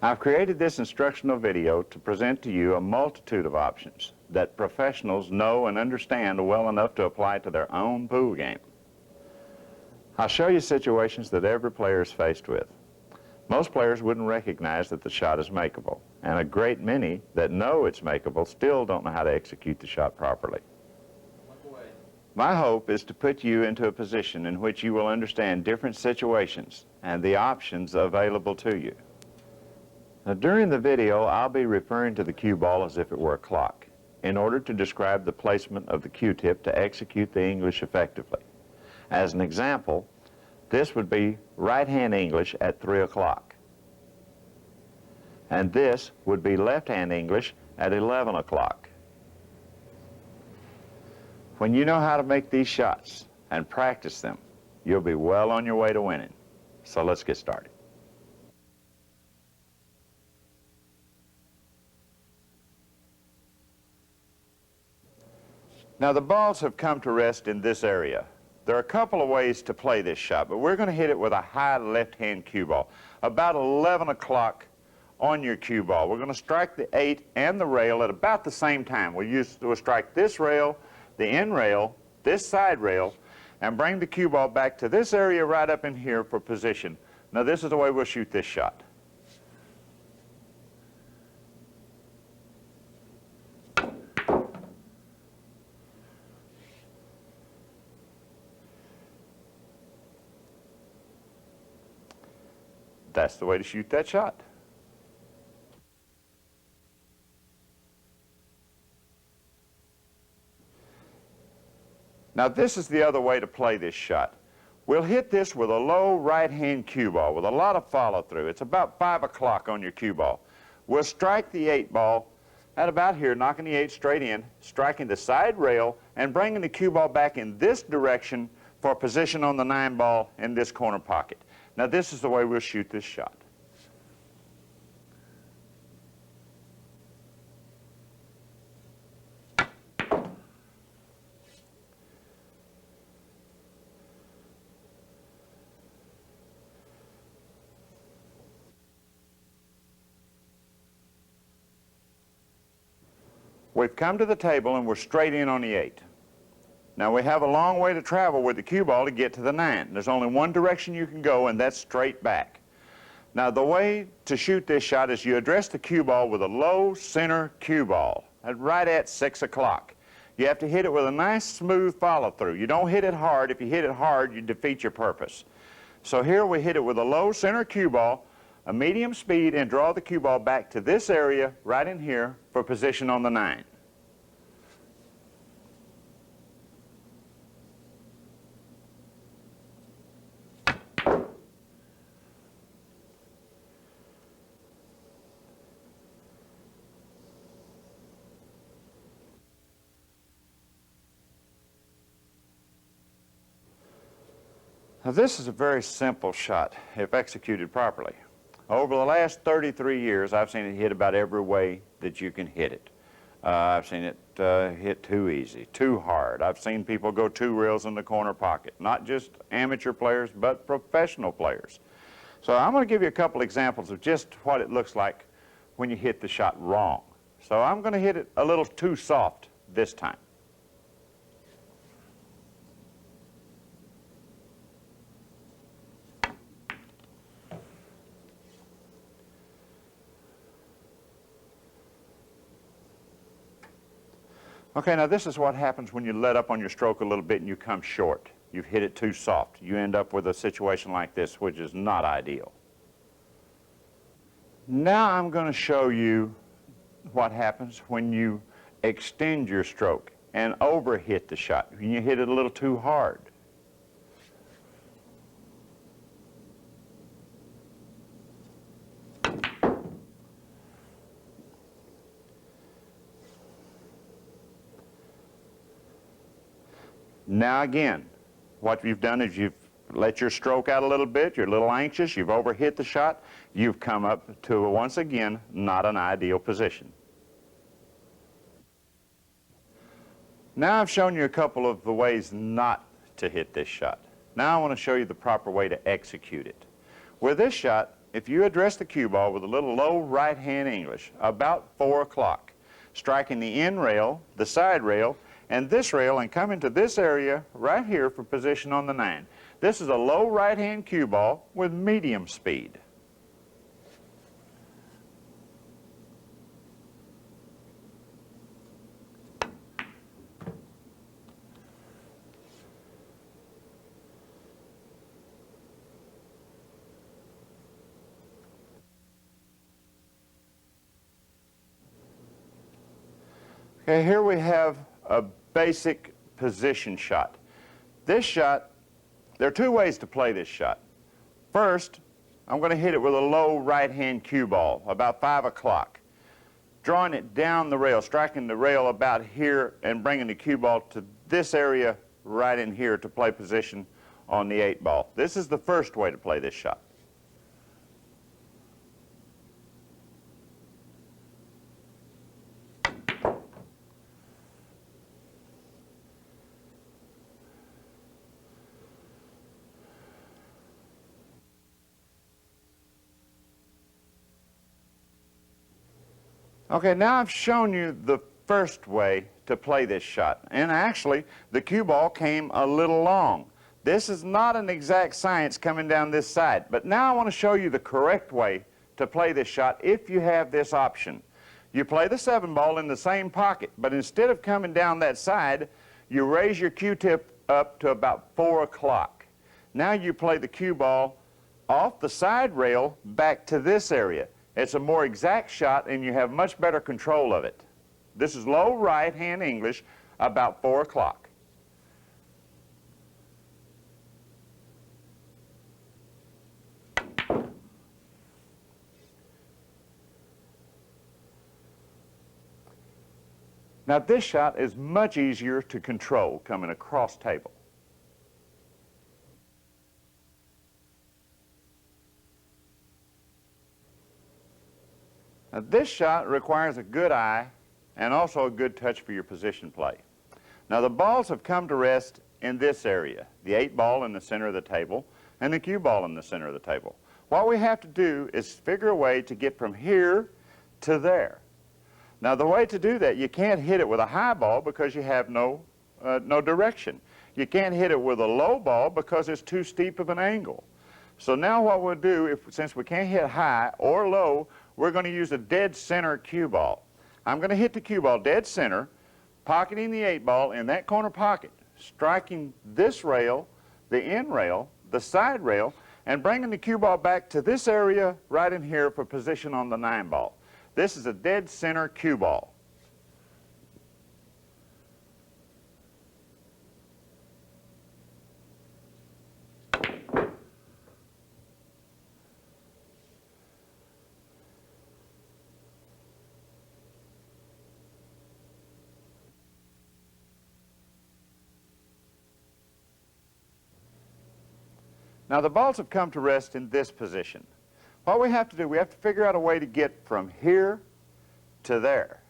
I've created this instructional video to present to you a multitude of options that professionals know and understand well enough to apply to their own pool game. I'll show you situations that every player is faced with. Most players wouldn't recognize that the shot is makeable, and a great many that know it's makeable still don't know how to execute the shot properly. My hope is to put you into a position in which you will understand different situations and the options available to you. Now, during the video, I'll be referring to the cue ball as if it were a clock in order to describe the placement of the cue tip to execute the English effectively. As an example, this would be right-hand English at 3 o'clock. And this would be left-hand English at 11 o'clock. When you know how to make these shots and practice them, you'll be well on your way to winning. So let's get started. Now, the balls have come to rest in this area. There are a couple of ways to play this shot, but we're going to hit it with a high left-hand cue ball, about 11 o'clock on your cue ball. We're going to strike the 8 and the rail at about the same time. We'll strike this rail, the end rail, this side rail, and bring the cue ball back to this area right up in here for position. Now, this is the way we'll shoot this shot. That's the way to shoot that shot. Now, this is the other way to play this shot. We'll hit this with a low right-hand cue ball with a lot of follow-through. It's about 5 o'clock on your cue ball. We'll strike the 8 ball at about here, knocking the 8 straight in, striking the side rail, and bringing the cue ball back in this direction for position on the 9 ball in this corner pocket. Now, this is the way we'll shoot this shot. We've come to the table and we're straight in on the 8. Now, we have a long way to travel with the cue ball to get to the 9. There's only one direction you can go, and that's straight back. Now, the way to shoot this shot is you address the cue ball with a low center cue ball, right at 6 o'clock. You have to hit it with a nice smooth follow-through. You don't hit it hard. If you hit it hard, you defeat your purpose. So here we hit it with a low center cue ball, a medium speed, and draw the cue ball back to this area right in here for position on the 9. Now, this is a very simple shot if executed properly. Over the last 33 years, I've seen it hit about every way that you can hit it. I've seen it hit too easy, too hard. I've seen people go 2 rails in the corner pocket, not just amateur players, but professional players. So I'm going to give you a couple examples of just what it looks like when you hit the shot wrong. So I'm going to hit it a little too soft this time. Okay, now this is what happens when you let up on your stroke a little bit and you come short. You've hit it too soft. You end up with a situation like this, which is not ideal. Now I'm going to show you what happens when you extend your stroke and overhit the shot, when you hit it a little too hard. Now again, what you've done is you've let your stroke out a little bit, you're a little anxious, you've overhit the shot, you've come up to, once again, not an ideal position. Now I've shown you a couple of the ways not to hit this shot. Now I want to show you the proper way to execute it. With this shot, if you address the cue ball with a little low right-hand English, about 4 o'clock, striking the end rail, the side rail, and this rail, and come into this area right here for position on the 9. This is a low right-hand cue ball with medium speed. Okay, here we have a basic position shot. This shot, there are two ways to play this shot. First, I'm going to hit it with a low right-hand cue ball, about 5 o'clock, drawing it down the rail, striking the rail about here and bringing the cue ball to this area right in here to play position on the 8 ball. This is the first way to play this shot. Okay, now I've shown you the first way to play this shot, and actually the cue ball came a little long. This is not an exact science coming down this side, but now I want to show you the correct way to play this shot if you have this option. You play the 7 ball in the same pocket, but instead of coming down that side, you raise your cue tip up to about 4 o'clock. Now you play the cue ball off the side rail back to this area. It's a more exact shot and you have much better control of it. This is low right-hand English, about 4 o'clock. Now this shot is much easier to control coming across table. Now this shot requires a good eye and also a good touch for your position play. Now the balls have come to rest in this area, the 8 ball in the center of the table and the cue ball in the center of the table. What we have to do is figure a way to get from here to there. Now the way to do that, you can't hit it with a high ball because you have no direction. You can't hit it with a low ball because it's too steep of an angle. So now what we'll do, since we can't hit high or low, we're going to use a dead center cue ball. I'm going to hit the cue ball dead center, pocketing the 8 ball in that corner pocket, striking this rail, the end rail, the side rail, and bringing the cue ball back to this area right in here for position on the 9 ball. This is a dead center cue ball. Now the balls have come to rest in this position. What we have to do, we have to figure out a way to get from here to there.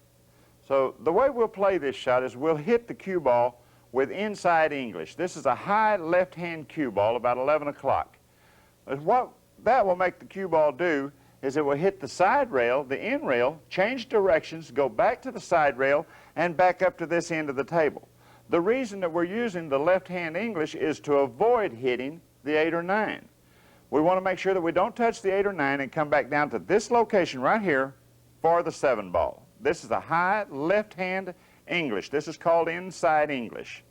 So the way we'll play this shot is we'll hit the cue ball with inside English. This is a high left-hand cue ball about 11 o'clock. What that will make the cue ball do is it will hit the side rail, the end rail, change directions, go back to the side rail, and back up to this end of the table. The reason that we're using the left-hand English is to avoid hitting the 8 or 9. We want to make sure that we don't touch the 8 or 9 and come back down to this location right here for the 7 ball. This is a high left-hand English. This is called inside English.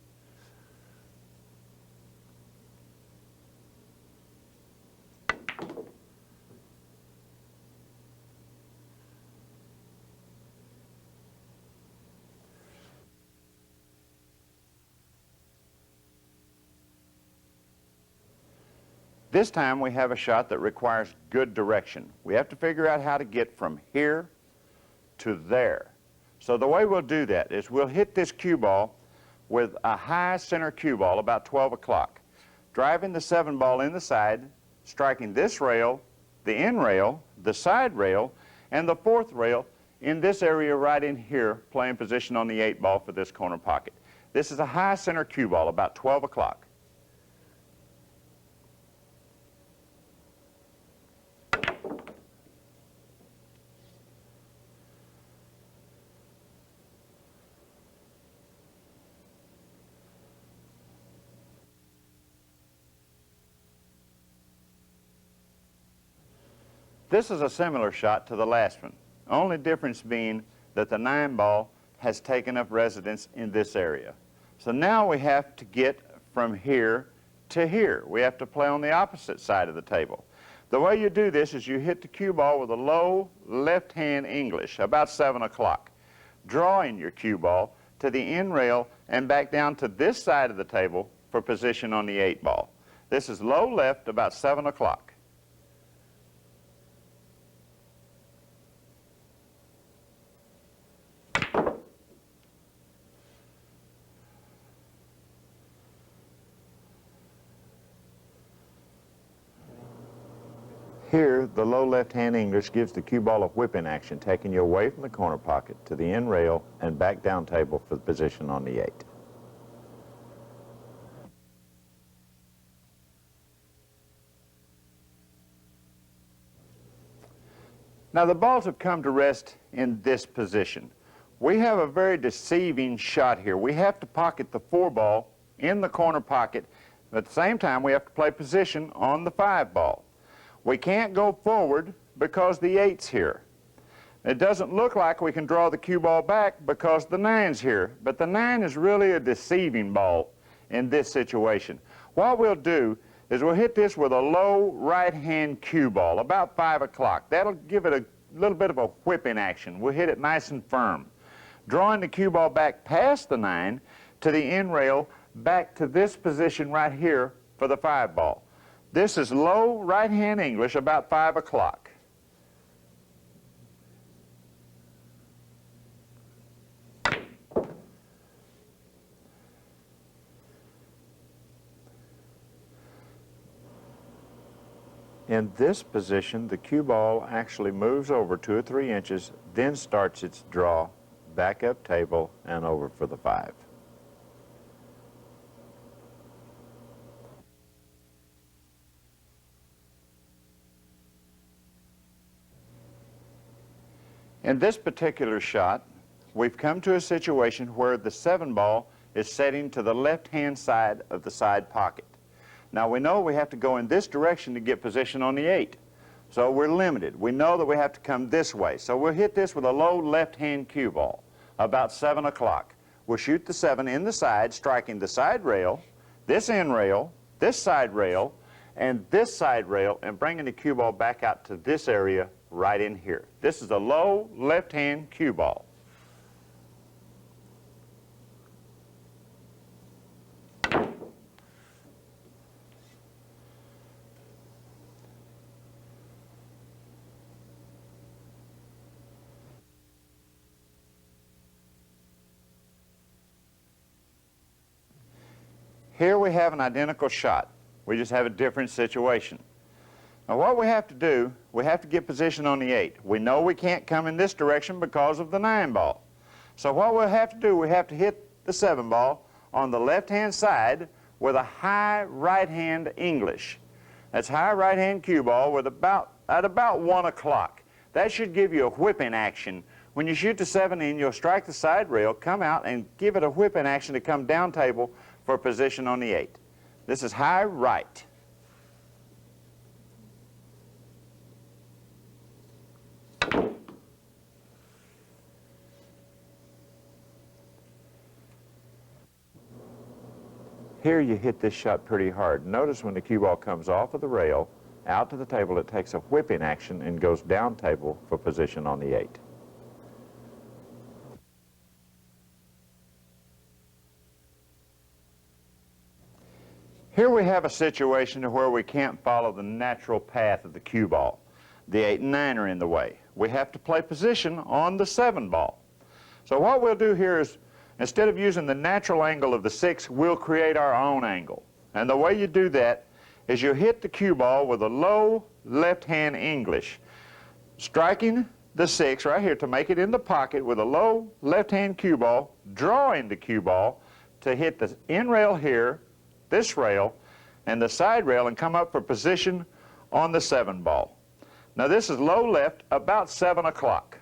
This time we have a shot that requires good direction. We have to figure out how to get from here to there. So the way we'll do that is we'll hit this cue ball with a high center cue ball about 12 o'clock, driving the 7 ball in the side, striking this rail, the end rail, the side rail, and the 4th rail in this area right in here, playing position on the 8 ball for this corner pocket. This is a high center cue ball about 12 o'clock. This is a similar shot to the last one, only difference being that the 9 ball has taken up residence in this area. So now we have to get from here to here. We have to play on the opposite side of the table. The way you do this is you hit the cue ball with a low left-hand English, about 7 o'clock, drawing your cue ball to the end rail and back down to this side of the table for position on the 8 ball. This is low left, about 7 o'clock. Here, the low left-hand English gives the cue ball a whipping action, taking you away from the corner pocket to the end rail and back down table for the position on the 8. Now the balls have come to rest in this position. We have a very deceiving shot here. We have to pocket the 4 ball in the corner pocket, but at the same time we have to play position on the 5 ball. We can't go forward because the 8's here. It doesn't look like we can draw the cue ball back because the 9's here, but the 9 is really a deceiving ball in this situation. What we'll do is we'll hit this with a low right-hand cue ball, about 5 o'clock. That'll give it a little bit of a whipping action. We'll hit it nice and firm, drawing the cue ball back past the 9 to the end rail, back to this position right here for the 5 ball. This is low right-hand English, about 5 o'clock. In this position, the cue ball actually moves over 2 or 3 inches, then starts its draw back up table and over for the 5. In this particular shot, we've come to a situation where the 7 ball is setting to the left-hand side of the side pocket. Now we know we have to go in this direction to get position on the 8. So we're limited. We know that we have to come this way. So we'll hit this with a low left-hand cue ball, about 7 o'clock. We'll shoot the 7 in the side, striking the side rail, this end rail, this side rail, and this side rail, and bringing the cue ball back out to this area right in here. This is a low left-hand cue ball. Here we have an identical shot. We just have a different situation. Now what we have to do, we have to get position on the 8. We know we can't come in this direction because of the 9 ball. So what we'll have to do, we have to hit the 7 ball on the left-hand side with a high right-hand English. That's high right-hand cue ball with at about 1 o'clock. That should give you a whipping action. When you shoot the 7 in, you'll strike the side rail, come out, and give it a whipping action to come down table for position on the 8. This is high right. Here you hit this shot pretty hard. Notice when the cue ball comes off of the rail, out to the table, it takes a whipping action and goes down table for position on the 8. Here we have a situation where we can't follow the natural path of the cue ball. The 8 and 9 are in the way. We have to play position on the 7 ball. So what we'll do here is, instead of using the natural angle of the 6, we'll create our own angle. And the way you do that is you hit the cue ball with a low left-hand English, striking the 6 right here to make it in the pocket with a low left-hand cue ball, drawing the cue ball to hit the end rail here, this rail, and the side rail, and come up for position on the 7 ball. Now this is low left, about 7 o'clock.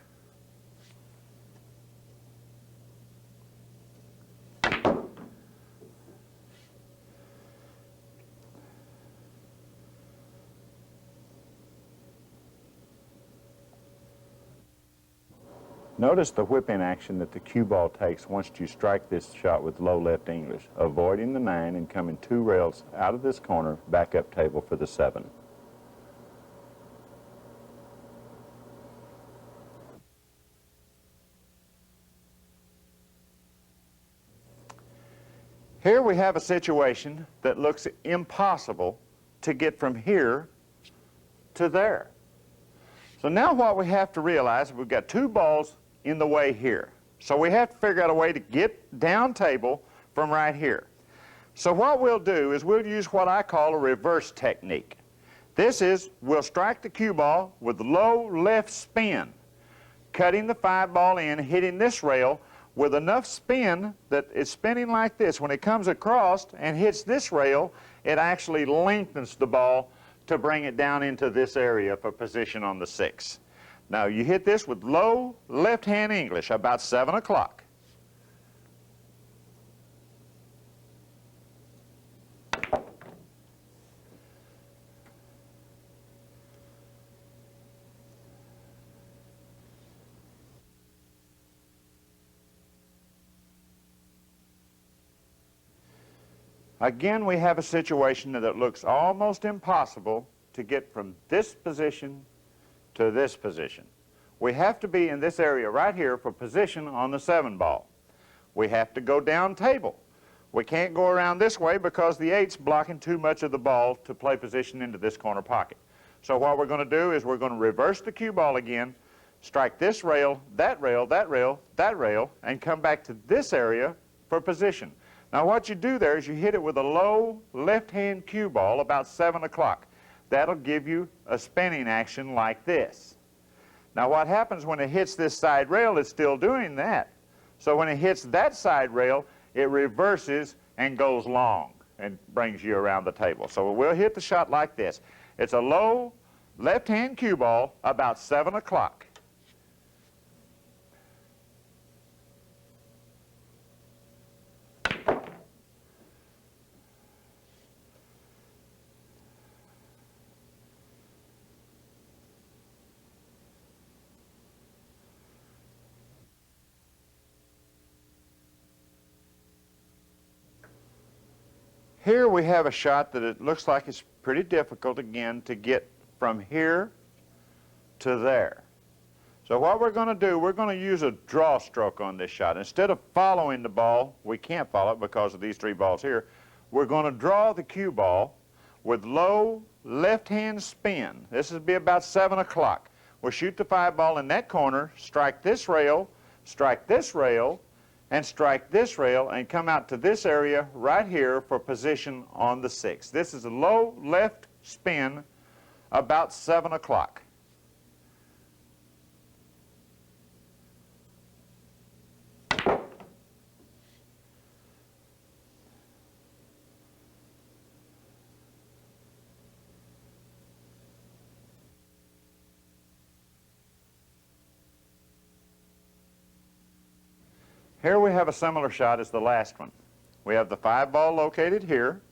Notice the whip-in action that the cue ball takes once you strike this shot with low left English, avoiding the 9 and coming 2 rails out of this corner, back up table for the 7. Here we have a situation that looks impossible to get from here to there. So now what we have to realize is we've got 2 balls in the way here. So we have to figure out a way to get down table from right here. So what we'll do is we'll use what I call a reverse technique. This is, we'll strike the cue ball with low left spin, cutting the 5 ball in, hitting this rail with enough spin that it's spinning like this. When it comes across and hits this rail, it actually lengthens the ball to bring it down into this area for position on the 6. Now you hit this with low left-hand English, about 7 o'clock. Again, we have a situation that looks almost impossible to get from this position to this position. We have to be in this area right here for position on the 7 ball. We have to go down table. We can't go around this way because the 8's blocking too much of the ball to play position into this corner pocket. So what we're going to do is we're going to reverse the cue ball again, strike this rail, that rail, that rail, that rail, and come back to this area for position. Now what you do there is you hit it with a low left-hand cue ball about 7 o'clock. That'll give you a spinning action like this. Now what happens when it hits this side rail, it's still doing that. So when it hits that side rail, it reverses and goes long and brings you around the table. So we'll hit the shot like this. It's a low left-hand cue ball about 7 o'clock. Here we have a shot that it looks like it's pretty difficult again to get from here to there. So what we're going to do, we're going to use a draw stroke on this shot. Instead of following the ball, we can't follow it because of these 3 balls here, we're going to draw the cue ball with low left-hand spin. This will be about 7 o'clock. We'll shoot the 5 ball in that corner, strike this rail, and strike this rail and come out to this area right here for position on the 6. This is a low left spin about 7 o'clock. Here we have a similar shot as the last one. We have the 5 ball located here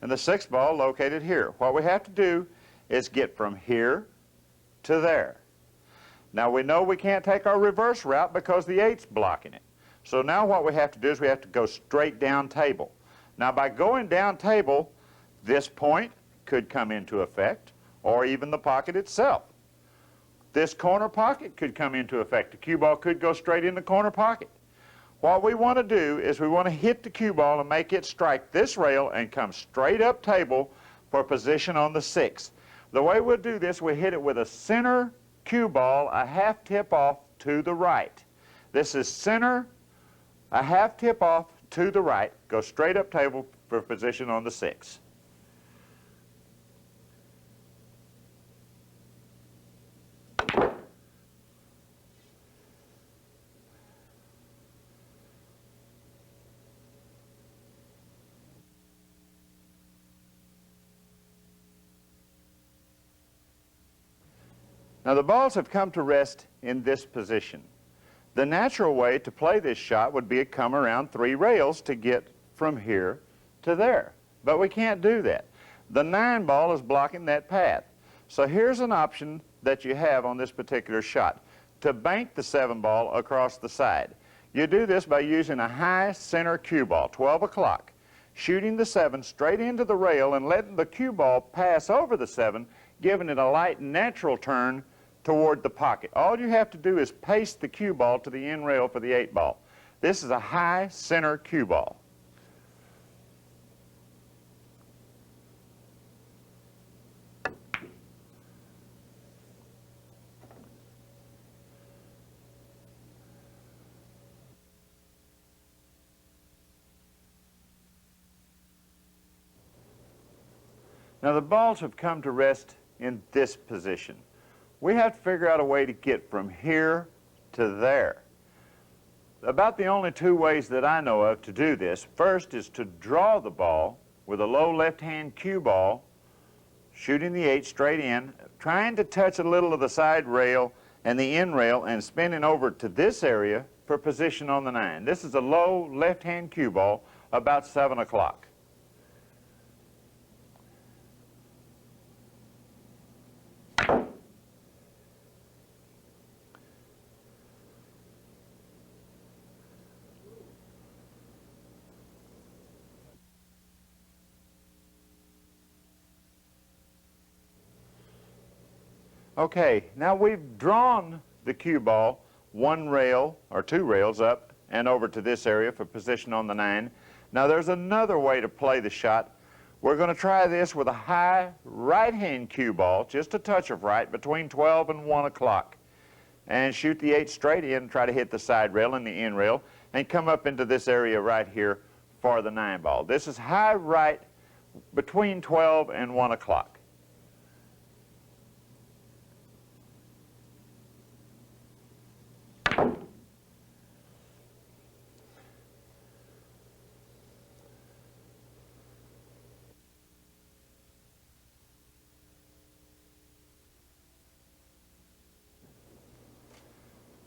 and the 6 ball located here. What we have to do is get from here to there. Now we know we can't take our reverse route because the 8's blocking it. So now what we have to do is we have to go straight down table. Now by going down table, this point could come into effect, or even the pocket itself. This corner pocket could come into effect. The cue ball could go straight in the corner pocket. What we want to do is we want to hit the cue ball and make it strike this rail and come straight up table for position on the 6. The way we'll do this, we hit it with a center cue ball a half tip off to the right. This is center, a half tip off to the right, go straight up table for position on the 6. Now the balls have come to rest in this position. The natural way to play this shot would be to come around 3 rails to get from here to there. But we can't do that. The 9 ball is blocking that path. So here's an option that you have on this particular shot. to bank the 7 ball across the side. You do this by using a high center cue ball, 12 o'clock, shooting the 7 straight into the rail and letting the cue ball pass over the 7, giving it a light natural turn toward the pocket. All you have to do is paste the cue ball to the end rail for the 8 ball. This is a high center cue ball. Now the balls have come to rest in this position. We have to figure out a way to get from here to there. About the only 2 ways that I know of to do this. First is to draw the ball with a low left-hand cue ball, shooting the 8 straight in, trying to touch a little of the side rail and the end rail and spinning over to this area for position on the 9. This is a low left-hand cue ball about 7 o'clock. Okay, now we've drawn the cue ball 1 rail or 2 rails up and over to this area for position on the 9. Now there's another way to play the shot. We're going to try this with a high right-hand cue ball, just a touch of right, between 12 and 1 o'clock. And shoot the 8 straight in, try to hit the side rail and the end rail, and come up into this area right here for the 9 ball. This is high right between 12 and 1 o'clock.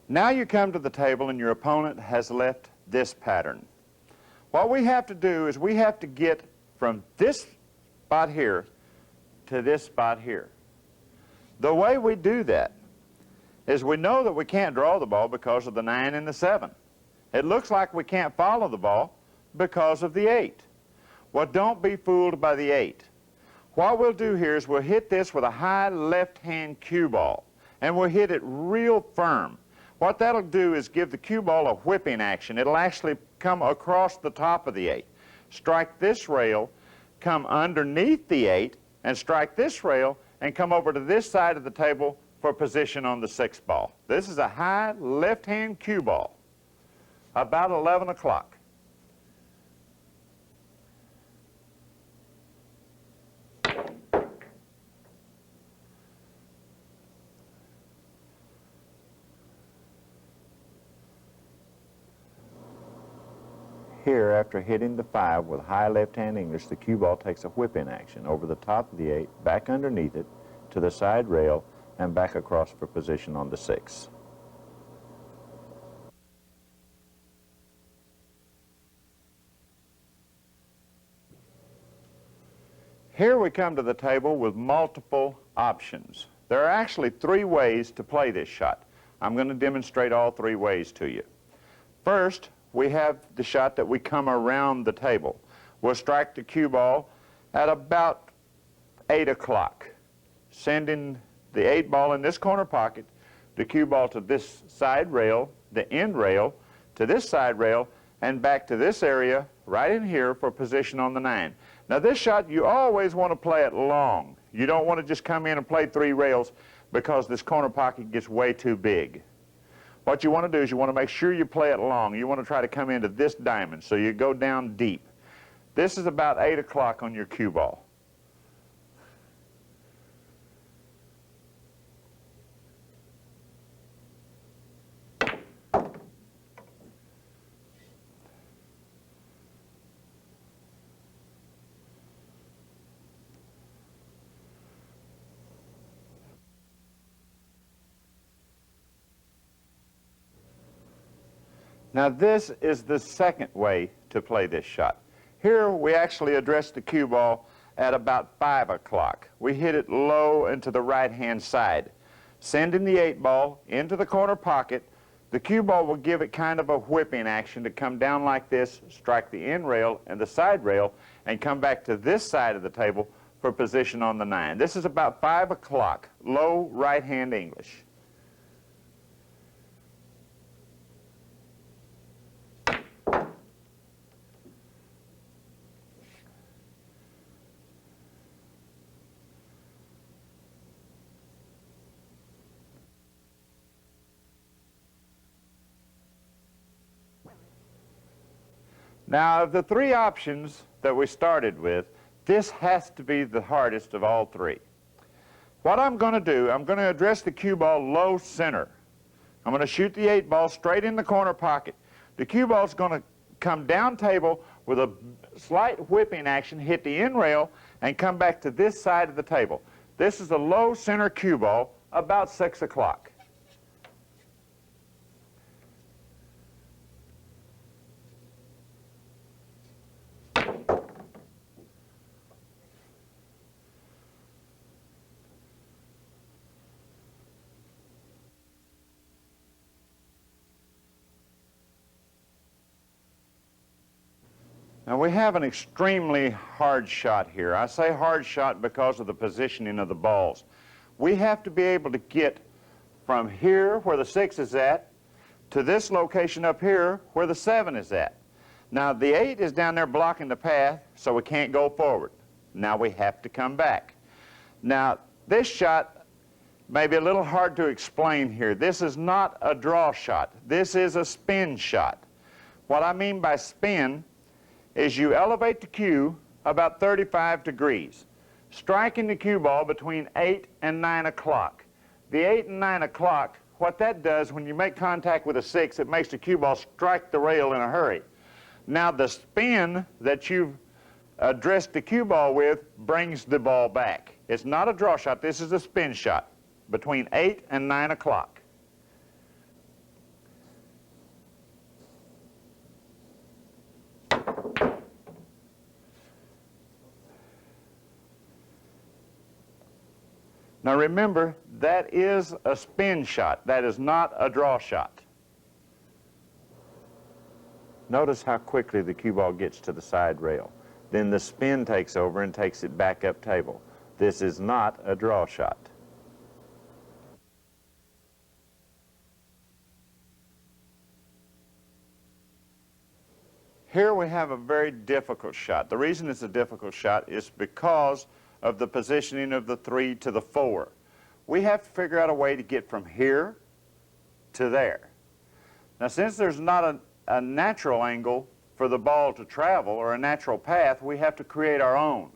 Now you come to the table and your opponent has left this pattern. What we have to do is we have to get from this spot here to this spot here. The way we do that is we know that we can't draw the ball because of the 9 and the 7. It looks like we can't follow the ball because of the 8. Well, don't be fooled by the 8. What we'll do here is we'll hit this with a high left-hand cue ball, and we'll hit it real firm. What that'll do is give the cue ball a whipping action. It'll actually come across the top of the 8, strike this rail, come underneath the 8, and strike this rail, and come over to this side of the table for position on the 6 ball. This is a high left-hand cue ball, about 11 o'clock. Here, after hitting the 5 with high left-hand English, the cue ball takes a whip-in action over the top of the 8, back underneath it, to the side rail, and back across for position on the 6. Here we come to the table with multiple options. There are actually 3 ways to play this shot. I'm going to demonstrate all 3 ways to you. First, we have the shot that we come around the table. We'll strike the cue ball at about 8 o'clock, sending the 8 ball in this corner pocket, the cue ball to this side rail, the end rail, to this side rail, and back to this area right in here for position on the 9. Now this shot, you always want to play it long. You don't want to just come in and play 3 rails because this corner pocket gets way too big. What you want to do is you want to make sure you play it long. You want to try to come into this diamond, so you go down deep. This is about 8 o'clock on your cue ball. Now this is the second way to play this shot. Here we actually address the cue ball at about 5 o'clock. We hit it low into the right-hand side. sending the 8-ball into the corner pocket. The cue ball will give it kind of a whipping action to come down like this, strike the end rail and the side rail, and come back to this side of the table for position on the 9. This is about 5 o'clock, low right-hand English. Now, of the three options that we started with, this has to be the hardest of all three. What I'm going to do, I'm going to address the cue ball low center. I'm going to shoot the 8-ball straight in the corner pocket. The cue ball is going to come down table with a slight whipping action, hit the end rail, and come back to this side of the table. This is a low center cue ball, about 6 o'clock. Now we have an extremely hard shot here. I say hard shot because of the positioning of the balls. We have to be able to get from here where the 6 is at to this location up here where the 7 is at. Now the 8 is down there blocking the path, so we can't go forward. Now we have to come back. Now this shot may be a little hard to explain here. This is not a draw shot. This is a spin shot. What I mean by spin is you elevate the cue about 35 degrees, striking the cue ball between 8 and 9 o'clock. The 8 and 9 o'clock, what that does when you make contact with a 6, it makes the cue ball strike the rail in a hurry. Now the spin that you've addressed the cue ball with brings the ball back. It's not a draw shot, this is a spin shot between 8 and 9 o'clock. Now remember, that is a spin shot. That is not a draw shot. Notice how quickly the cue ball gets to the side rail. Then the spin takes over and takes it back up table. This is not a draw shot. Here we have a very difficult shot. The reason it's a difficult shot is because of the positioning of the 3 to the 4. We have to figure out a way to get from here to there. Now, since there's not a natural angle for the ball to travel or a natural path, we have to create our own.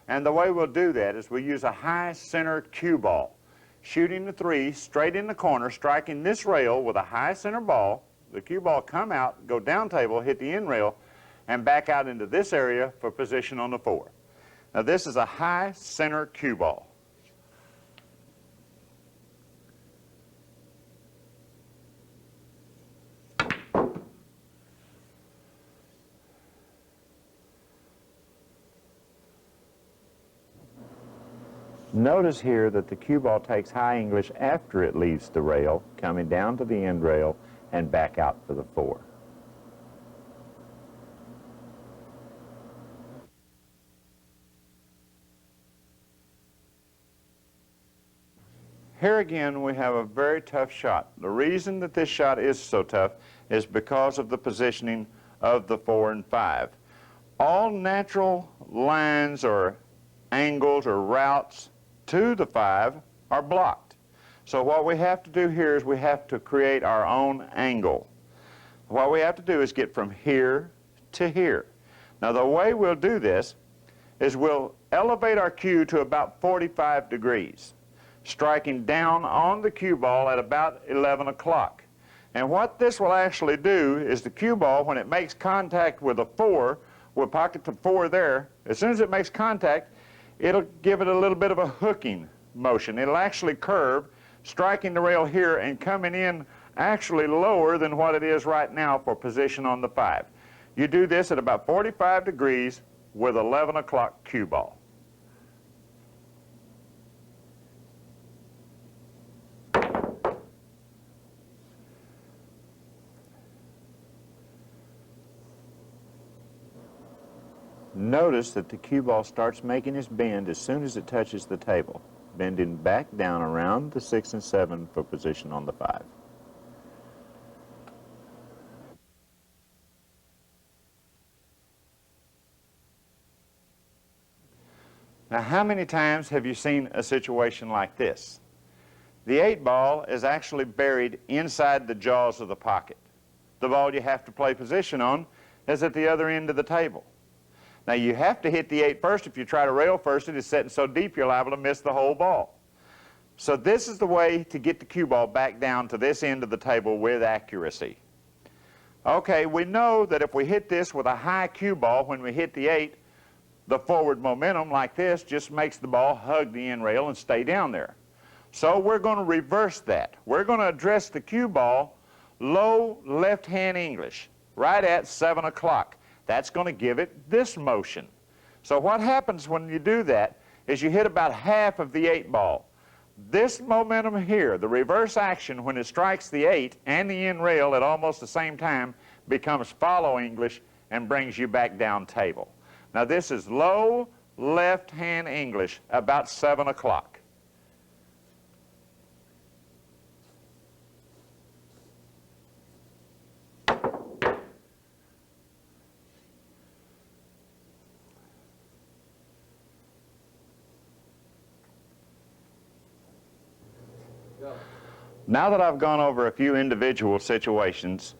And the way we'll do that is we'll use a high center cue ball, shooting the 3 straight in the corner, striking this rail with a high center ball. The cue ball come out, go down table, hit the end rail, and back out into this area for position on the 4. Now this is a high center cue ball. Notice here that the cue ball takes high English after it leaves the rail, coming down to the end rail and back out for the 4. Here again we have a very tough shot. The reason that this shot is so tough is because of the positioning of the 4 and 5. All natural lines or angles or routes to the 5 are blocked. So what we have to do here is we have to create our own angle. What we have to do is get from here to here. Now the way we'll do this is we'll elevate our cue to about 45 degrees, striking down on the cue ball at about 11 o'clock. And what this will actually do is the cue ball, when it makes contact with a 4, we'll pocket the 4 there. As soon as it makes contact, it'll give it a little bit of a hooking motion. It'll actually curve, striking the rail here and coming in actually lower than what it is right now for position on the 5. You do this at about 45 degrees with 11 o'clock cue ball. Notice that the cue ball starts making its bend as soon as it touches the table, bending back down around the 6 and 7 for position on the 5. Now, how many times have you seen a situation like this? The 8 ball is actually buried inside the jaws of the pocket. The ball you have to play position on is at the other end of the table. Now, you have to hit the 8 first. If you try to rail first, it is setting so deep you're liable to miss the whole ball. So this is the way to get the cue ball back down to this end of the table with accuracy. Okay, we know that if we hit this with a high cue ball when we hit the 8, the forward momentum like this just makes the ball hug the end rail and stay down there. So we're going to reverse that. We're going to address the cue ball low left-hand English, right at 7 o'clock. That's going to give it this motion. So what happens when you do that is you hit about half of the 8 ball. This momentum here, the reverse action when it strikes the 8 and the end rail at almost the same time, becomes follow English and brings you back down table. Now this is low left-hand English about 7 o'clock. Now that I've gone over a few individual situations,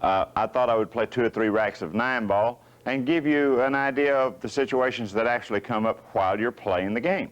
I thought I would play 2 or 3 racks of 9 ball and give you an idea of the situations that actually come up while you're playing the game.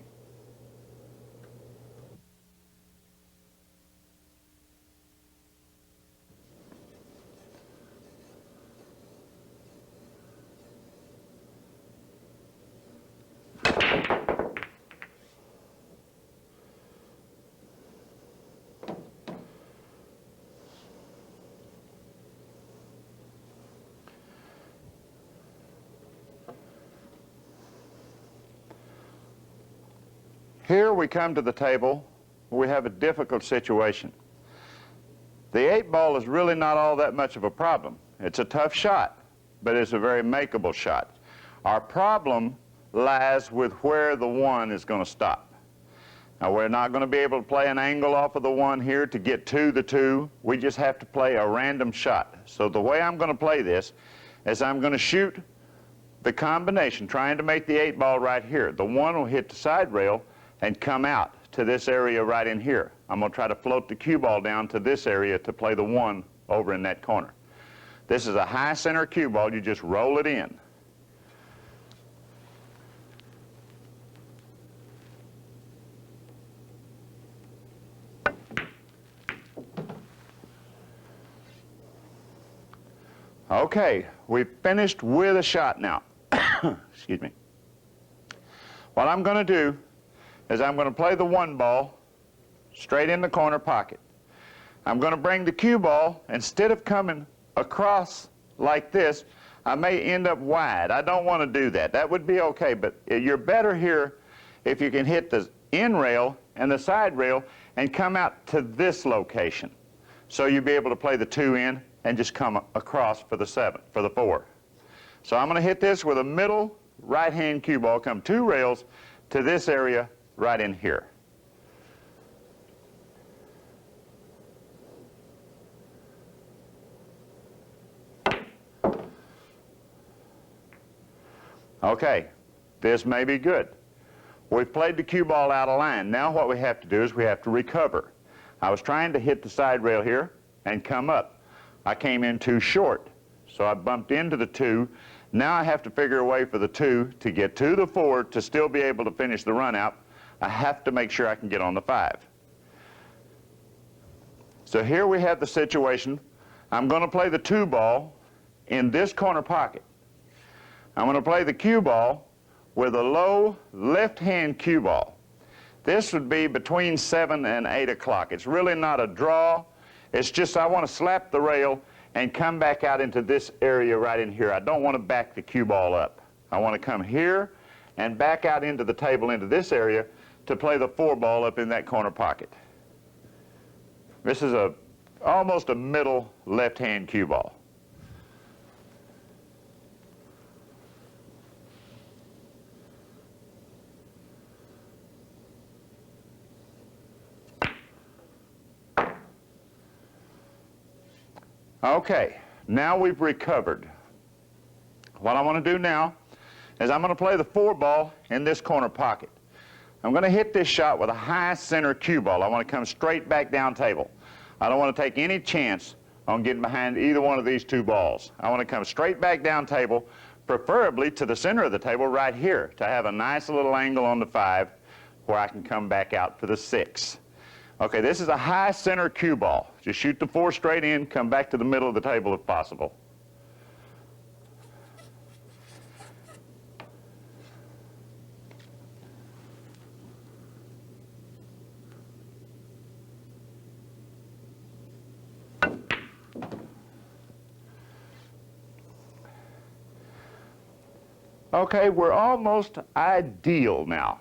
Here we come to the table where we have a difficult situation. The 8 ball is really not all that much of a problem. It's a tough shot, but it's a very makeable shot. Our problem lies with where the 1 is going to stop. Now, we're not going to be able to play an angle off of the 1 here to get to the 2. We just have to play a random shot. So the way I'm going to play this is I'm going to shoot the combination, trying to make the 8 ball right here. The 1 will hit the side rail and come out to this area right in here. I'm going to try to float the cue ball down to this area to play the 1 over in that corner. This is a high center cue ball. You just roll it in. Okay, we've finished with a shot now. Excuse me. What I'm going to do is I'm going to play the 1 ball straight in the corner pocket. I'm going to bring the cue ball, instead of coming across like this, I may end up wide. I don't want to do that. That would be okay, but you're better here if you can hit the end rail and the side rail and come out to this location. So you'll be able to play the 2 in and just come across for the 7, for the 4. So I'm going to hit this with a middle right-hand cue ball, come 2 rails to this area right in here. Okay, this may be good. We've played the cue ball out of line. Now what we have to do is we have to recover. I was trying to hit the side rail here and come up. I came in too short, so I bumped into the 2. Now I have to figure a way for the 2 to get to the 4 to still be able to finish the run out. I have to make sure I can get on the 5. So here we have the situation. I'm going to play the 2 ball in this corner pocket. I'm going to play the cue ball with a low left-hand cue ball. This would be between 7 and 8 o'clock. It's really not a draw. It's just I want to slap the rail and come back out into this area right in here. I don't want to back the cue ball up. I want to come here and back out into the table into this area to play the 4 ball up in that corner pocket. This is almost a middle left-hand cue ball. Okay, now we've recovered. What I want to do now is I'm going to play the 4 ball in this corner pocket. I'm going to hit this shot with a high center cue ball. I want to come straight back down table. I don't want to take any chance on getting behind either one of these 2 balls. I want to come straight back down table, preferably to the center of the table right here, to have a nice little angle on the 5 where I can come back out for the 6. Okay, this is a high center cue ball. Just shoot the 4 straight in, come back to the middle of the table if possible. Okay, we're almost ideal now.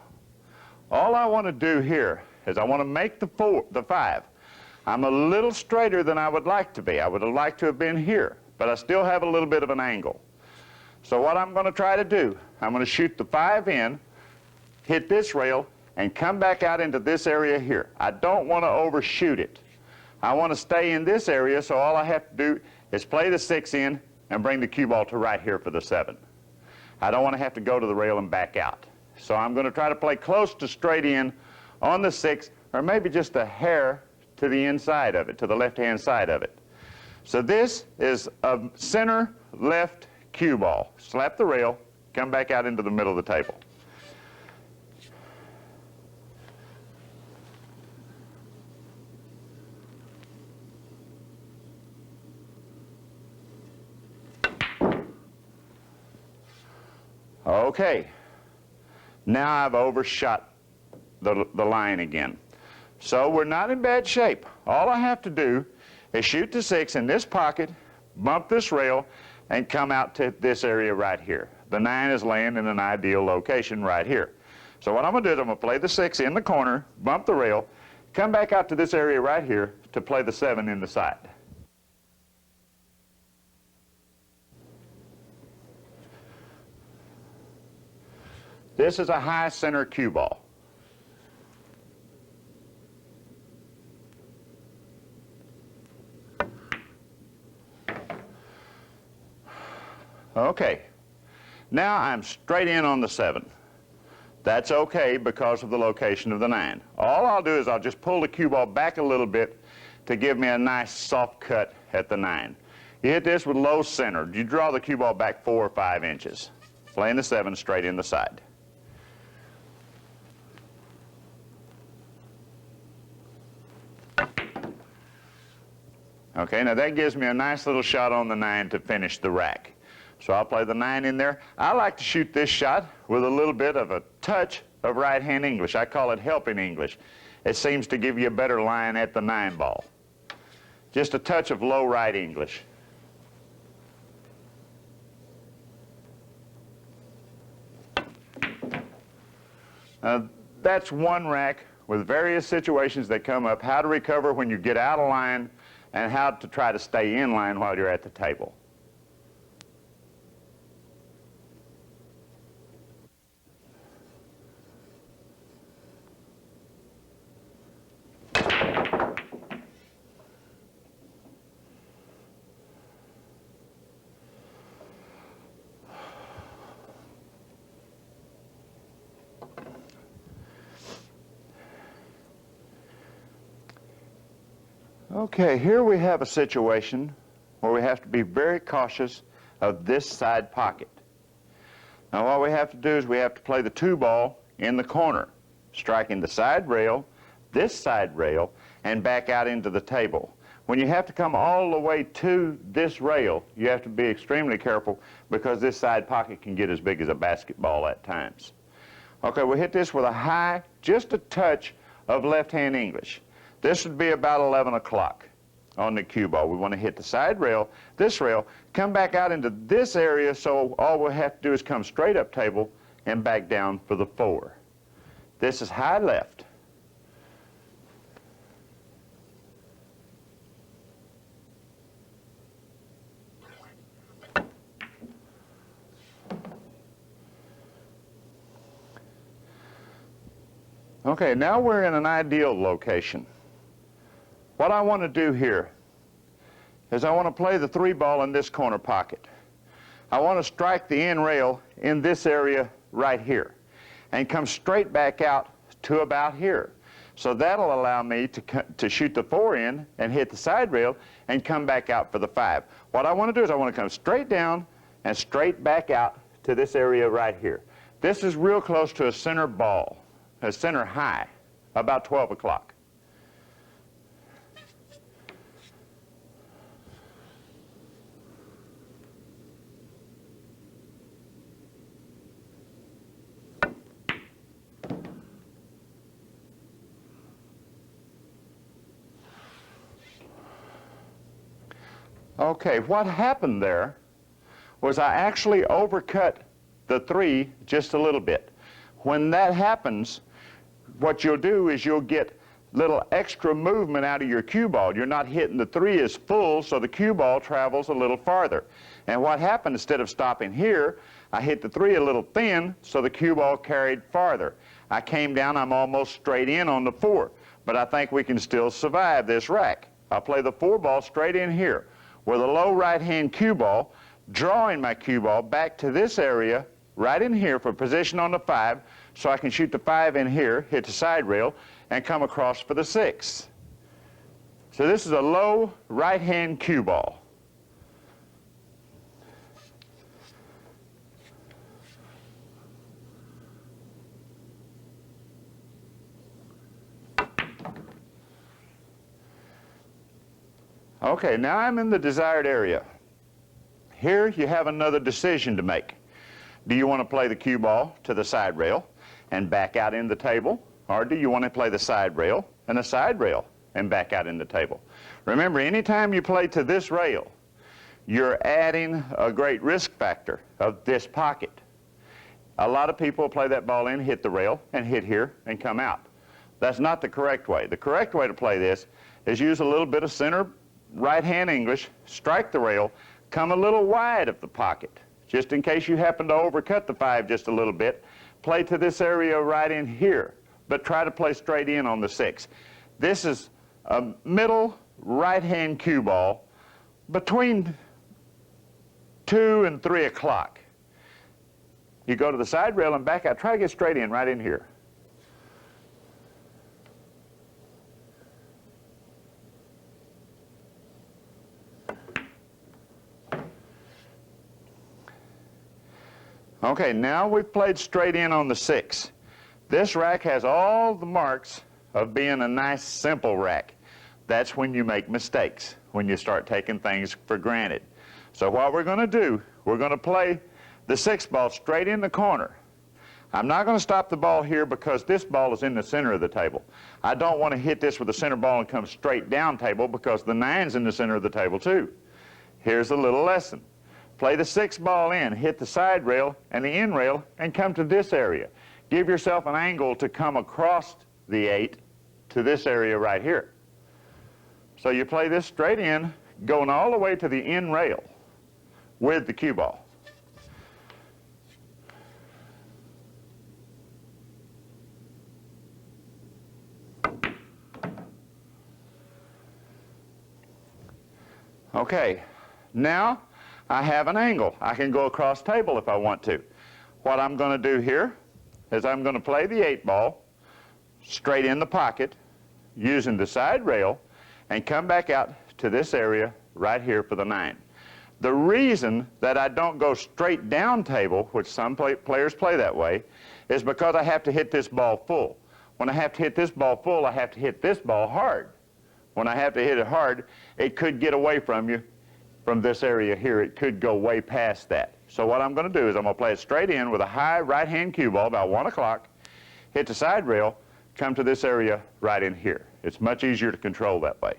All I want to do here is I want to make the 5. I'm a little straighter than I would like to be. I would have liked to have been here, but I still have a little bit of an angle. So what I'm going to try to do, I'm going to shoot the 5 in, hit this rail, and come back out into this area here. I don't want to overshoot it. I want to stay in this area, so all I have to do is play the 6 in and bring the cue ball to right here for the 7. I don't want to have to go to the rail and back out. So I'm going to try to play close to straight in on the 6, or maybe just a hair to the inside of it, to the left-hand side of it. So this is a center left cue ball. Slap the rail, come back out into the middle of the table. Okay, now I've overshot the line again. So we're not in bad shape. All I have to do is shoot the 6 in this pocket, bump this rail, and come out to this area right here. The 9 is laying in an ideal location right here. So what I'm going to do is I'm going to play the 6 in the corner, bump the rail, come back out to this area right here to play the 7 in the side. This is a high center cue ball. Okay, now I'm straight in on the 7. That's okay because of the location of the 9. All I'll do is I'll just pull the cue ball back a little bit to give me a nice soft cut at the 9. You hit this with low center. You draw the cue ball back 4 or 5 inches, playing the 7 straight in the side. Okay, now that gives me a nice little shot on the 9 to finish the rack. So I'll play the 9 in there. I like to shoot this shot with a little bit of a touch of right-hand English. I call it helping English. It seems to give you a better line at the 9 ball. Just a touch of low right English. That's one rack with various situations that come up, how to recover when you get out of line and how to try to stay in line while you're at the table. Okay, here we have a situation where we have to be very cautious of this side pocket. Now what we have to do is we have to play the 2 ball in the corner, striking the side rail, this side rail, and back out into the table. When you have to come all the way to this rail, you have to be extremely careful because this side pocket can get as big as a basketball at times. Okay, we'll hit this with a high, just a touch of left-hand English. This would be about 11 o'clock on the cue ball. We want to hit the side rail, this rail, come back out into this area, so all we'll have to do is come straight up table and back down for the 4. This is high left. Okay, now we're in an ideal location. What I want to do here is I want to play the 3 ball in this corner pocket. I want to strike the end rail in this area right here and come straight back out to about here. So that'll allow me to shoot the 4 in and hit the side rail and come back out for the 5. What I want to do is I want to come straight down and straight back out to this area right here. This is real close to a center ball, a center high, about 12 o'clock. Okay, what happened there was I actually overcut the 3 just a little bit. When that happens, what you'll do is you'll get little extra movement out of your cue ball. You're not hitting the 3 as full, so the cue ball travels a little farther. And what happened, instead of stopping here, I hit the 3 a little thin, so the cue ball carried farther. I came down, I'm almost straight in on the 4, but I think we can still survive this rack. I'll play the 4 ball straight in here with a low right-hand cue ball, drawing my cue ball back to this area right in here for position on the 5, so I can shoot the 5 in here, hit the side rail, and come across for the 6. So this is a low right-hand cue ball. Okay, now I'm in the desired area. Here you have another decision to make. Do you want to play the cue ball to the side rail and back out in the table, or do you want to play the side rail and the side rail and back out in the table? Remember, anytime you play to this rail, you're adding a great risk factor of this pocket. A lot of people play that ball in, hit the rail, and hit here and come out. That's not the correct way. The correct way to play this is use a little bit of center right-hand English, strike the rail, come a little wide of the pocket, just in case you happen to overcut the 5 just a little bit. Play to this area right in here, but try to play straight in on the 6. This is a middle right-hand cue ball between 2 and 3 o'clock. You go to the side rail and back out. Try to get straight in right in here. Okay, now we've played straight in on the 6. This rack has all the marks of being a nice, simple rack. That's when you make mistakes, when you start taking things for granted. So what we're going to do, we're going to play the 6 ball straight in the corner. I'm not going to stop the ball here because this ball is in the center of the table. I don't want to hit this with the center ball and come straight down table because the 9's in the center of the table too. Here's a little lesson. Play the 6 ball in, hit the side rail and the end rail, and come to this area. Give yourself an angle to come across the 8 to this area right here. So you play this straight in, going all the way to the end rail with the cue ball. Okay, now I have an angle. I can go across table if I want to. What I'm going to do here is I'm going to play the 8 ball straight in the pocket using the side rail and come back out to this area right here for the 9. The reason that I don't go straight down table, which some players play that way, is because I have to hit this ball full. When I have to hit this ball full, I have to hit this ball hard. When I have to hit it hard, it could get away from you. From this area here, it could go way past that. So what I'm going to do is I'm going to play it straight in with a high right-hand cue ball about 1 o'clock, hit the side rail, come to this area right in here. It's much easier to control that way.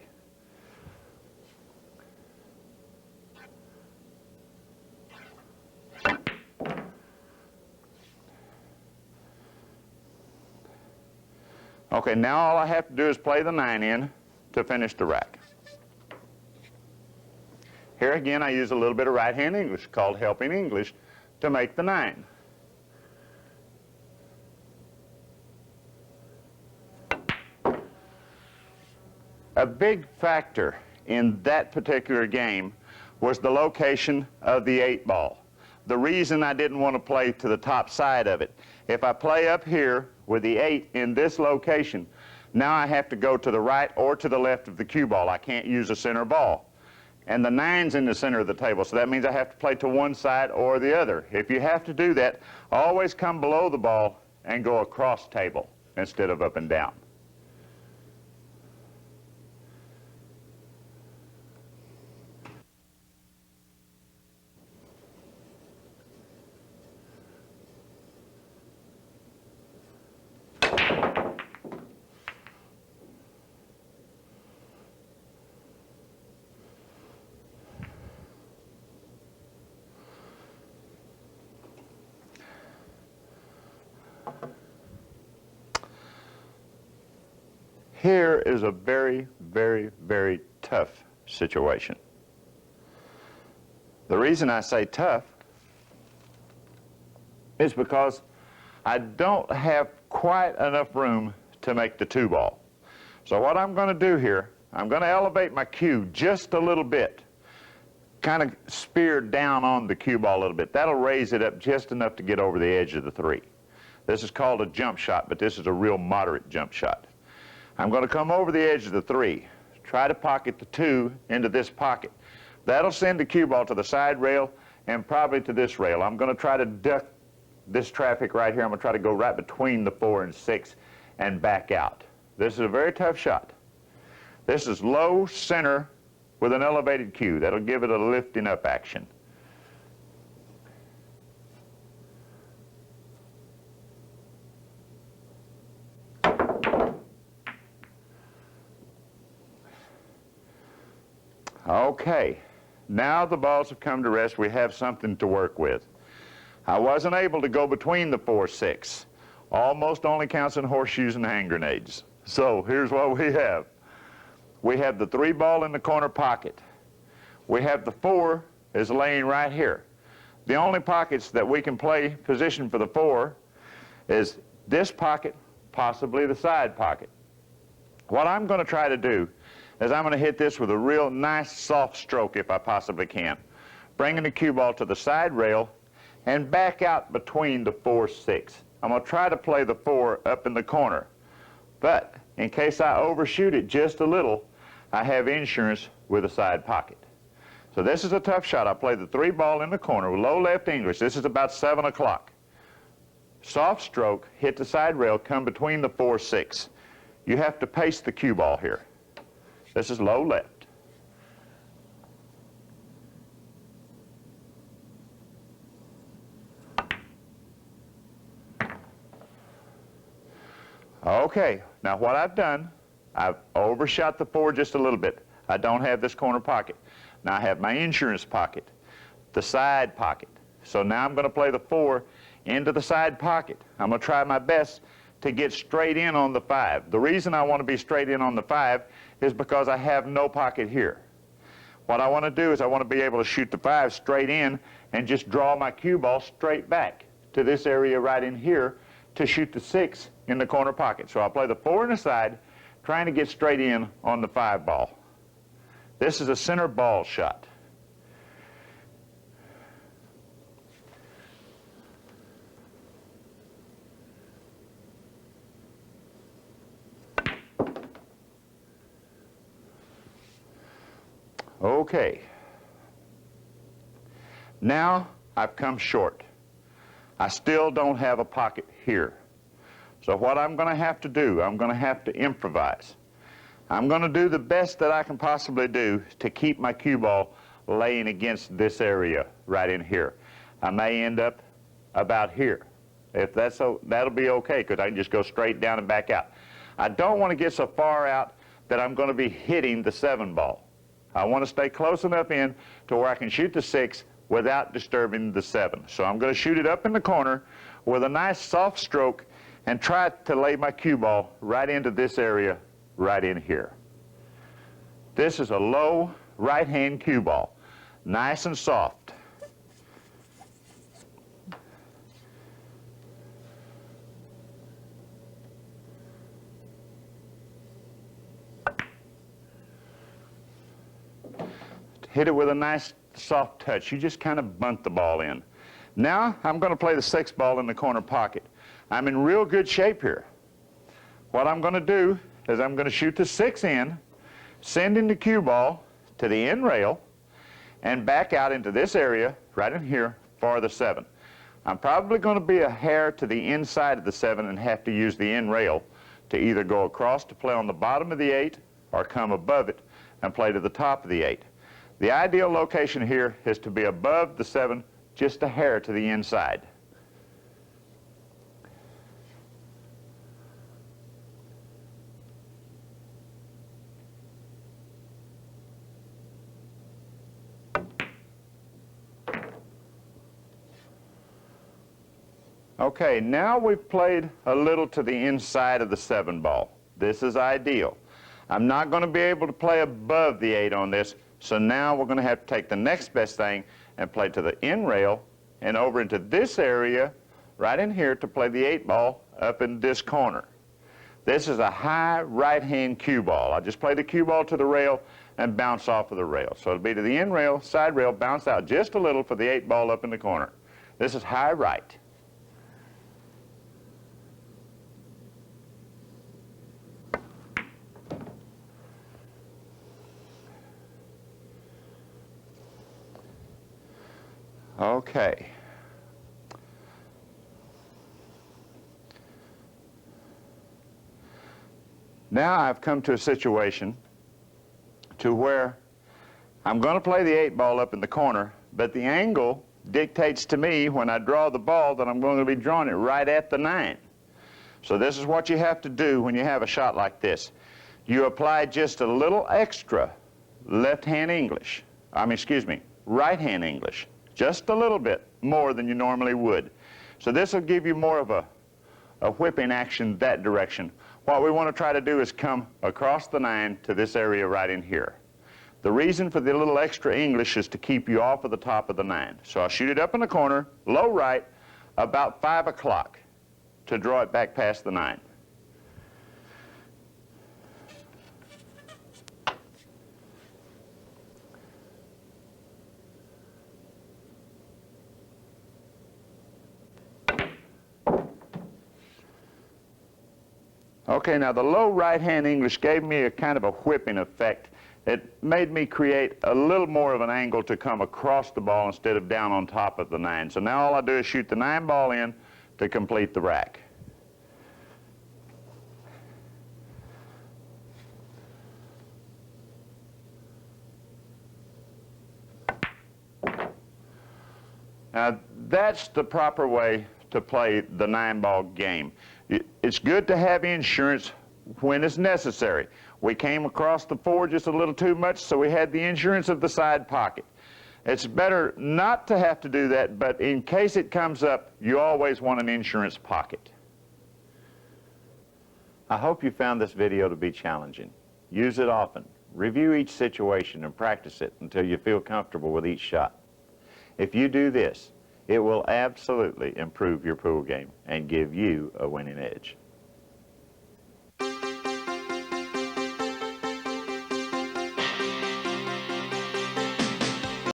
Okay, now all I have to do is play the 9 in to finish the rack. Here again, I use a little bit of right-hand English called helping English to make the 9. A big factor in that particular game was the location of the 8 ball. The reason I didn't want to play to the top side of it, if I play up here with the 8 in this location, now I have to go to the right or to the left of the cue ball. I can't use a center ball. And the 9's in the center of the table, so that means I have to play to one side or the other. If you have to do that, always come below the ball and go across table instead of up and down. Here is a very, very, very tough situation. The reason I say tough is because I don't have quite enough room to make the 2 ball. So what I'm going to do here, I'm going to elevate my cue just a little bit, kind of spear down on the cue ball a little bit. That'll raise it up just enough to get over the edge of the 3. This is called a jump shot, but this is a real moderate jump shot. I'm going to come over the edge of the 3, try to pocket the 2 into this pocket. That'll send the cue ball to the side rail and probably to this rail. I'm going to try to duck this traffic right here. I'm going to try to go right between the 4 and 6 and back out. This is a very tough shot. This is low center with an elevated cue. That'll give it a lifting up action. Okay, now the balls have come to rest. We have something to work with. I wasn't able to go between the 4, 6. Almost only counts in horseshoes and hand grenades. So here's what we have. We have the 3 ball in the corner pocket. We have the 4 is laying right here. The only pockets that we can play position for the 4 is this pocket, possibly the side pocket. What I'm going to try to do is I'm going to hit this with a real nice soft stroke if I possibly can, bringing the cue ball to the side rail and back out between the 4, 6. I'm going to try to play the 4 up in the corner, but in case I overshoot it just a little, I have insurance with a side pocket. So this is a tough shot. I play the 3 ball in the corner with low left English. This is about 7 o'clock. Soft stroke, hit the side rail, come between the 4, 6. You have to pace the cue ball here. This is low left. Okay, now what I've done, I've overshot the 4 just a little bit. I don't have this corner pocket. Now I have my insurance pocket, the side pocket. So now I'm going to play the 4 into the side pocket. I'm going to try my best to get straight in on the 5. The reason I want to be straight in on the 5 is because I have no pocket here. What I want to do is I want to be able to shoot the 5 straight in and just draw my cue ball straight back to this area right in here to shoot the 6 in the corner pocket. So I'll play the 4 in the side, trying to get straight in on the 5 ball. This is a center ball shot. Okay. Now I've come short. I still don't have a pocket here. So what I'm going to have to do, I'm going to have to improvise. I'm going to do the best that I can possibly do to keep my cue ball laying against this area right in here. I may end up about here. If that's so, that'll be okay because I can just go straight down and back out. I don't want to get so far out that I'm going to be hitting the 7 ball. I want to stay close enough in to where I can shoot the 6 without disturbing the 7. So I'm going to shoot it up in the corner with a nice soft stroke and try to lay my cue ball right into this area right in here. This is a low right-hand cue ball, nice and soft. hit it with a nice soft touch. You just kind of bunt the ball in. Now I'm going to play the 6 ball in the corner pocket. I'm in real good shape here. What I'm going to do is I'm going to shoot the 6 in, sending the cue ball to the end rail, and back out into this area right in here for the 7. I'm probably going to be a hair to the inside of the 7 and have to use the end rail to either go across to play on the bottom of the 8 or come above it and play to the top of the 8. The ideal location here is to be above the 7, just a hair to the inside. Okay, now we've played a little to the inside of the 7 ball. This is ideal. I'm not going to be able to play above the 8 on this, so now we're going to have to take the next best thing and play to the end rail and over into this area right in here to play the 8 ball up in this corner. This is a high right-hand cue ball. I just play the cue ball to the rail and bounce off of the rail. So it'll be to the end rail, side rail, bounce out just a little for the 8 ball up in the corner. This is high right. Okay. Now I've come to a situation to where I'm going to play the 8 ball up in the corner, but the angle dictates to me when I draw the ball that I'm going to be drawing it right at the 9. So this is what you have to do when you have a shot like this. You apply just a little extra right-hand English. Just a little bit more than you normally would. So this will give you more of a whipping action that direction. What we want to try to do is come across the 9 to this area right in here. The reason for the little extra English is to keep you off of the top of the 9. So I'll shoot it up in the corner, low right, about 5 o'clock to draw it back past the 9. Okay, now the low right-hand English gave me a kind of a whipping effect. It made me create a little more of an angle to come across the ball instead of down on top of the 9. So now all I do is shoot the 9 ball in to complete the rack. Now that's the proper way to play the 9 ball game. It's good to have insurance when it's necessary. We came across the 4 just a little too much, so we had the insurance of the side pocket. It's better not to have to do that, but in case it comes up, you always want an insurance pocket. I hope you found this video to be challenging. Use it often. Review each situation and practice it until you feel comfortable with each shot. If you do this, it will absolutely improve your pool game and give you a winning edge.